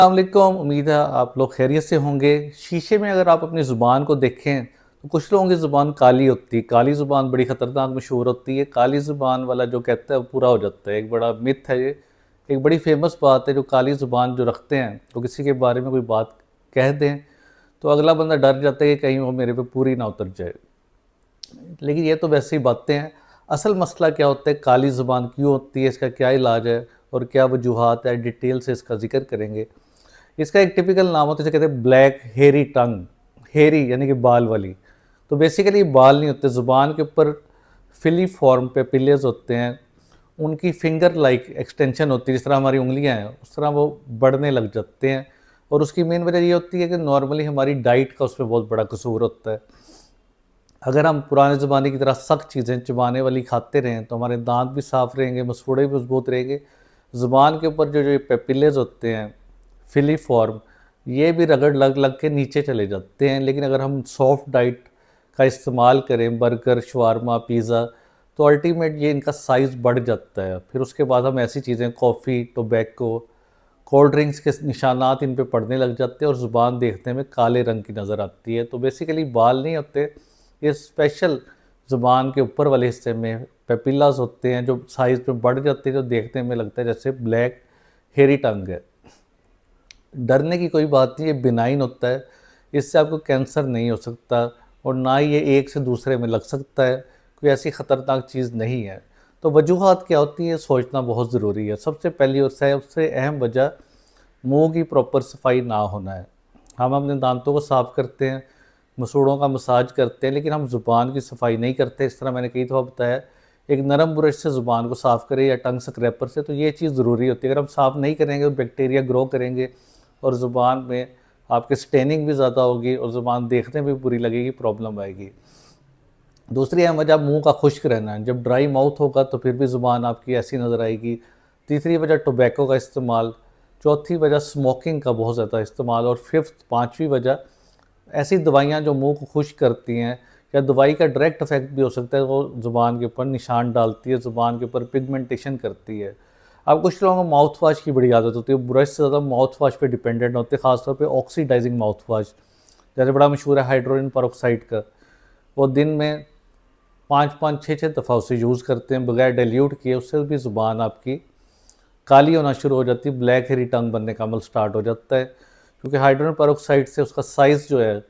अस्सलामुअलैकुम। उम्मीद है आप लोग खैरियत से होंगे। शीशे में अगर आप अपनी ज़ुबान को देखें तो कुछ लोगों की ज़ुबान काली होती है। काली ज़ुबान बड़ी ख़तरनाक मशहूर होती है। काली ज़ुबान वाला जो कहता है वो पूरा हो जाता है। एक बड़ा मिथ है ये, एक बड़ी फेमस बात है। जो काली ज़ुबान जो रखते हैं तो किसी के बारे में कोई बात कह दें तो अगला बंदा डर जाता है कि कहीं वो मेरे पे पूरी ना उतर जाए। लेकिन ये तो वैसे ही बातें हैं। असल मसला क्या होता है, काली ज़ुबान क्यों होती है, इसका क्या इलाज है और क्या वजूहात है, डिटेल से इसका जिक्र करेंगे। इसका एक टिपिकल नाम होता है जिसे कहते हैं ब्लैक हेरी टंग। हेरी यानी कि बाल वाली। तो बेसिकली बाल नहीं होते, ज़ुबान के ऊपर फिली फॉर्म पे पिलेज होते हैं। उनकी फिंगर लाइक एक्सटेंशन होती है, जिस तरह हमारी उंगलियां हैं उस तरह वो बढ़ने लग जाते हैं। और उसकी मेन वजह ये होती है कि नॉर्मली हमारी डाइट का उसमें बहुत बड़ा कसूर होता है। अगर हम पुराने ज़माने की तरह सख्त चीज़ें चबाने वाली खाते रहें तो हमारे दांत भी साफ़ रहेंगे, मसूड़े भी मजबूत रहेंगे। ज़ुबान के ऊपर जो जो पेपिलेज होते हैं फिली फॉर्म, ये भी रगड़ लग लग के नीचे चले जाते हैं। लेकिन अगर हम सॉफ्ट डाइट का इस्तेमाल करें, बर्गर, शवारमा, पिज़्ज़ा, तो अल्टीमेट ये इनका साइज़ बढ़ जाता है। फिर उसके बाद हम ऐसी चीज़ें कॉफ़ी, टोबैको, कोल्ड ड्रिंक्स के निशानात इन पे पड़ने लग जाते हैं और ज़ुबान देखने में काले रंग की नज़र आती है। तो बेसिकली बाल नहीं होते, ये स्पेशल ज़ुबान के ऊपर वाले हिस्से में पेपिलास होते हैं जो साइज़ में बढ़ जाते हैं, जो देखने में लगता है जैसे ब्लैक हेरी टंग है। डरने की कोई बात नहीं, ये बिनाइन होता है। इससे आपको कैंसर नहीं हो सकता और ना ही ये एक से दूसरे में लग सकता है। कोई ऐसी ख़तरनाक चीज़ नहीं है। तो वजूहात क्या होती है, सोचना बहुत ज़रूरी है। सबसे पहली और सबसे अहम वजह मुंह की प्रॉपर सफाई ना होना है। हम अपने दांतों को साफ़ करते हैं, मसूड़ों का मसाज करते हैं, लेकिन हम ज़ुबान की सफाई नहीं करते। इस तरह मैंने कई दफ़ा बताया, एक नरम ब्रश से ज़ुबान को साफ़ करें या टंग स्क्रैपर से, तो ये चीज़ ज़रूरी होती है। अगर हम साफ़ नहीं करेंगे तो बैक्टीरिया ग्रो करेंगे और ज़ुबान में आपके स्टेनिंग भी ज़्यादा होगी और ज़ुबान देखने में भी बुरी लगेगी, प्रॉब्लम आएगी। दूसरी अहम वजह मुँह का खुश्क रहना है। जब ड्राई माउथ होगा तो फिर भी ज़ुबान आपकी ऐसी नज़र आएगी। तीसरी वजह टोबैको का इस्तेमाल। चौथी वजह स्मोकिंग का बहुत ज़्यादा इस्तेमाल। और फिफ्थ, पाँचवीं वजह ऐसी दवाइयाँ जो मुँह को खुश्क करती हैं, या दवाई का डायरेक्ट इफ़ेक्ट भी हो सकता है, वो ज़ुबान के ऊपर निशान डालती है, ज़ुबान के ऊपर पिगमेंटेशन करती है। अब कुछ लोगों को माउथ वाश की बड़ी आदत होती है, ब्रश से ज़्यादा माउथ वाश पे डिपेंडेंट होते हैं, ख़ासतौर पे ऑक्सीडाइजिंग माउथ वाश। जैसे बड़ा मशहूर है हाइड्रोजन पेरोक्साइड का, वो दिन में 5-5, 6-6 दफ़ा उसे यूज़ करते हैं बगैर डाइल्यूट किए। उससे भी ज़ुबान आपकी काली होना शुरू हो जाती है, ब्लैक हेरी टंग बनने का अमल स्टार्ट हो जाता है। क्योंकि हाइड्रोजन पेरोक्साइड से उसका साइज़ जो है,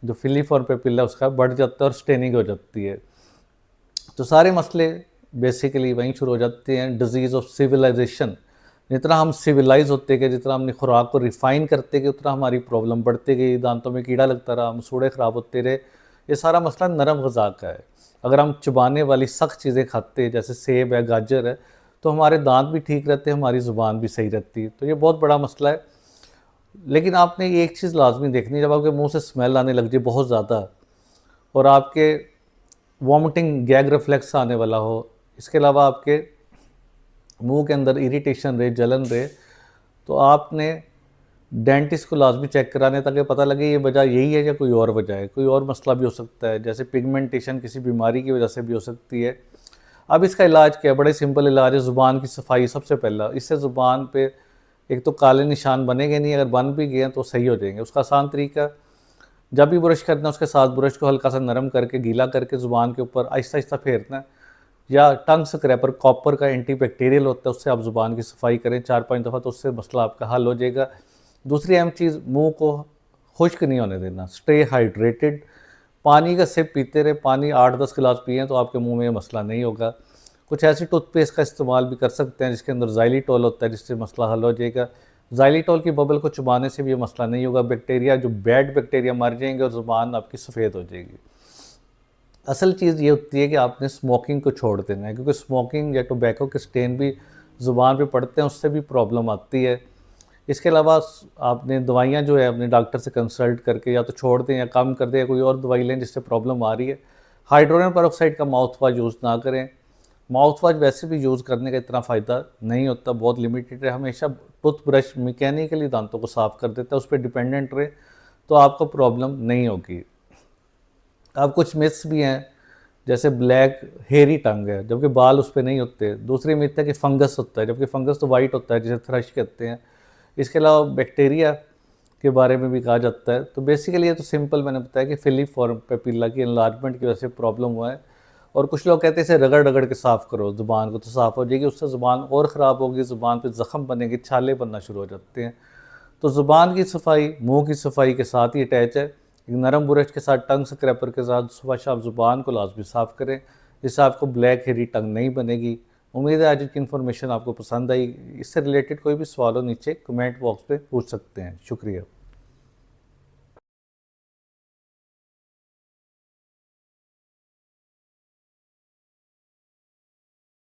जो फिलीफॉर्म पेपिला उसका बढ़ जाता है और स्टेनिंग हो जाती है। तो सारे मसले बेसिकली वहीं शुरू हो जाते हैं, डिजीज़ ऑफ सिविलाइजेशन। जितना हम सिविलाइज होते गए, जितना हमने खुराक को रिफ़ाइन करते गए, उतना हमारी प्रॉब्लम बढ़ती गई। दांतों में कीड़ा लगता रहा, मसूड़े ख़राब होते रहे। ये सारा मसला नरम ग़िज़ा का है। अगर हम चबाने वाली सख्त चीज़ें खाते हैं, जैसे सेब है, गाजर है, तो हमारे दांत भी ठीक रहते हैं, हमारी ज़ुबान भी सही रहती है। तो ये बहुत बड़ा मसला है। लेकिन आपने ये एक चीज़ लाज़मी देखनी है, जब आपके मुँह से स्मेल आने लग जाए बहुत ज़्यादा और आपके वॉमिटिंग गैग रिफ्लेक्स आने वाला हो, इसके अलावा आपके मुंह के अंदर इरिटेशन रहे, जलन रहे, तो आपने डेंटिस्ट को लाजमी चेक कराने, ताकि पता लगे ये वजह यही है या कोई और वजह है। कोई और मसला भी हो सकता है, जैसे पिगमेंटेशन किसी बीमारी की वजह से भी हो सकती है। अब इसका इलाज क्या है? बड़े सिंपल इलाज है, ज़ुबान की सफाई सबसे पहला। इससे ज़ुबान पे एक तो काले निशान बनेंगे नहीं, अगर बन भी गए हैं तो सही हो जाएंगे। उसका आसान तरीका, जब भी ब्रश करना है उसके साथ ब्रश को हल्का सा नरम करके, गीला करके ज़ुबान के ऊपर आहिस्ता आहिस्ता फेरना है, या टंग स्क्रैपर कॉपर का एंटी बैक्टीरियल होता है, उससे आप ज़ुबान की सफाई करें 4-5 दफ़ा, तो उससे मसला आपका हल हो जाएगा। दूसरी अहम चीज़, मुंह को खुश्क नहीं होने देना, स्टे हाइड्रेटेड। पानी का सिप पीते रहे, पानी 8-10 गिलास पिए तो आपके मुंह में ये मसला नहीं होगा। कुछ ऐसी टूथपेस्ट का इस्तेमाल भी कर सकते हैं जिसके अंदर ज़ाइलिटॉल होता है, जिससे मसला हल हो जाएगा। ज़ाइलिटॉल की बबल को चबाने से भी ये मसला नहीं होगा। बैक्टीरिया, जो बैड बैक्टीरिया, मर जाएंगे और ज़ुबान आपकी सफ़ेद हो जाएगी। असल चीज़ ये होती है कि आपने स्मोकिंग को छोड़ देना है, क्योंकि स्मोकिंग या टोबैको के स्टेन भी ज़ुबान पे पड़ते हैं, उससे भी प्रॉब्लम आती है। इसके अलावा आपने दवाइयाँ जो है अपने डॉक्टर से कंसल्ट करके या तो छोड़ दें या कम कर दें, या कोई और दवाई लें जिससे प्रॉब्लम आ रही है। हाइड्रोजन पेरोक्साइड का माउथ वाश यूज़ ना करें। माउथ वाश वैसे भी यूज़ करने का इतना फ़ायदा नहीं होता, बहुत लिमिटेड है। हमेशा टूथब्रश मैकेनिकली दांतों को साफ़ कर देता है, उस पर डिपेंडेंट रहे तो आपको प्रॉब्लम नहीं होगी। अब कुछ मिथ्स भी हैं, जैसे ब्लैक हेरी टंग है जबकि बाल उस पर नहीं होते। दूसरी मिथ है कि फंगस होता है, जबकि फंगस तो वाइट होता है, जिसे थ्रश कहते हैं। इसके अलावा बैक्टीरिया के बारे में भी कहा जाता है। तो बेसिकली ये तो सिंपल मैंने बताया कि फिलीफॉर्म पेपिला की एनलार्जमेंट की वजह से प्रॉब्लम हुआ है। और कुछ लोग कहते हैं इसे रगड़ रगड़ के साफ़ करो ज़ुबान को तो साफ़ हो जाएगी, उससे ज़ुबान और ख़राब होगी, ज़ुबान पे ज़ख़म बनेंगे, छाले बनना शुरू हो जाते हैं। तो ज़ुबान की सफाई मुंह की सफाई के साथ ही अटैच है। एक नरम ब्रश के साथ टंग स्क्रैपर के साथ सुबह शाम ज़ुबान को लाजमी साफ़ करें, जिससे आपको ब्लैक हेरी टंग नहीं बनेगी। उम्मीद है आज की इन्फॉर्मेशन आपको पसंद आई। इससे रिलेटेड कोई भी सवाल हो नीचे कमेंट बॉक्स पे पूछ सकते हैं। शुक्रिया।